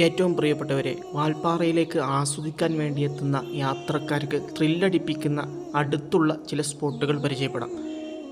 ഏറ്റവും പ്രിയപ്പെട്ടവരെ, വാൽപ്പാറയിലേക്ക് ആസ്വദിക്കാൻ വേണ്ടിയെത്തുന്ന യാത്രക്കാർക്ക് ത്രില്ലടിപ്പിക്കുന്ന അടുത്തുള്ള ചില സ്പോട്ടുകൾ പരിചയപ്പെടാം.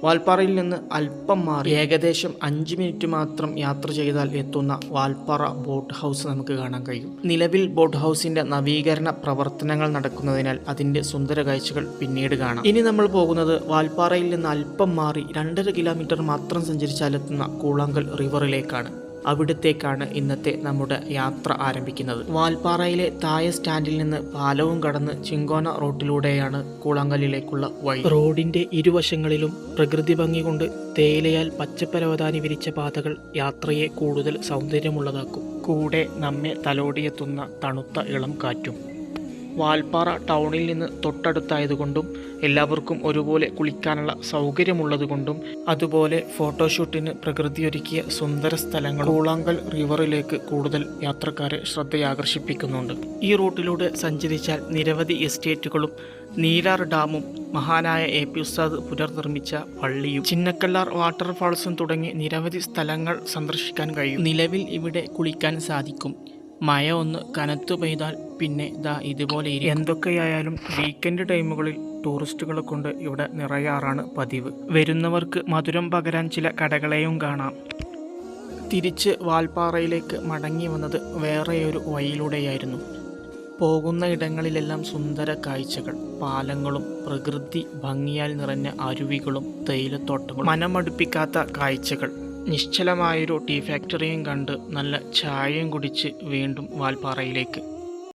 വാൽപ്പാറയിൽ നിന്ന് അല്പം മാറി ഏകദേശം 5 മിനിറ്റ് മാത്രം യാത്ര ചെയ്താൽ എത്തുന്ന വാൽപ്പാറ ബോട്ട് ഹൗസ് നമുക്ക് കാണാൻ കഴിയും. നിലവിൽ ബോട്ട് ഹൗസിന്റെ നവീകരണ പ്രവർത്തനങ്ങൾ നടക്കുന്നതിനാൽ അതിന്റെ സുന്ദര കാഴ്ചകൾ പിന്നീട് കാണാം. ഇനി നമ്മൾ പോകുന്നത് വാൽപ്പാറയിൽ നിന്ന് അല്പം മാറി 2.5 കിലോമീറ്റർ മാത്രം സഞ്ചരിച്ചാലെത്തുന്ന കൂളാങ്കൽ റിവറിലേക്കാണ്. അവിടത്തേക്കാണ് ഇന്നത്തെ നമ്മുടെ യാത്ര ആരംഭിക്കുന്നത്. വാൽപ്പാറയിലെ തായ സ്റ്റാൻഡിൽ നിന്ന് പാലവും കടന്ന് ചിങ്കോന റോട്ടിലൂടെയാണ് കൂളാങ്കലിലേക്കുള്ള വഴി. റോഡിന്റെ ഇരുവശങ്ങളിലും പ്രകൃതി ഭംഗി കൊണ്ട് തേയിലയാൽ പച്ചപ്പരവതാനി വിരിച്ച പാതകൾ യാത്രയെ കൂടുതൽ സൗന്ദര്യമുള്ളതാക്കും. കൂടെ നമ്മെ തലോടിയെത്തുന്ന തണുത്ത ഇളം കാറ്റും. വാൽപ്പാറ ടൗണിൽ നിന്ന് തൊട്ടടുത്തായതുകൊണ്ടും എല്ലാവർക്കും ഒരുപോലെ കുളിക്കാനുള്ള സൗകര്യമുള്ളതുകൊണ്ടും അതുപോലെ ഫോട്ടോഷൂട്ടിന് പ്രകൃതിയൊരുക്കിയ സുന്ദര സ്ഥലങ്ങൾ കൂളാങ്കൽ റിവറിലേക്ക് കൂടുതൽ യാത്രക്കാരെ ശ്രദ്ധയാകർഷിപ്പിക്കുന്നുണ്ട്. ഈ റൂട്ടിലൂടെ സഞ്ചരിച്ചാൽ നിരവധി എസ്റ്റേറ്റുകളും നീരാർ ഡാമും മഹാനായ AP ഉസ്താദ് പുനർനിർമ്മിച്ച പള്ളിയും ചിന്നക്കല്ലാർ വാട്ടർഫാൾസും തുടങ്ങി നിരവധി സ്ഥലങ്ങൾ സന്ദർശിക്കാൻ കഴിയും. നിലവിൽ ഇവിടെ കുളിക്കാൻ സാധിക്കും. മഴ ഒന്ന് കനത്തു പെയ്താൽ പിന്നെ ഇതുപോലെ എന്തൊക്കെയായാലും വീക്കെൻഡ് ടൈമുകളിൽ ടൂറിസ്റ്റുകളെ കൊണ്ട് ഇവിടെ നിറയാറാണ് പതിവ്. വരുന്നവർക്ക് മധുരം പകരാൻ ചില കടകളെയും കാണാം. തിരിച്ച് വാൽപ്പാറയിലേക്ക് മടങ്ങി വന്നത് വേറെയൊരു വഴിയിലൂടെയായിരുന്നു. പോകുന്ന ഇടങ്ങളിലെല്ലാം സുന്ദര കാഴ്ചകൾ, പാലങ്ങളും പ്രകൃതി ഭംഗിയാൽ നിറഞ്ഞ അരുവികളും തേയിലത്തോട്ടങ്ങളും, മനമടുപ്പിക്കാത്ത കാഴ്ചകൾ. നിശ്ചലമായൊരു ടീ ഫാക്ടറിയും കണ്ട് നല്ല ചായയും കുടിച്ച് വീണ്ടും വാൽപ്പാറയിലേക്ക്.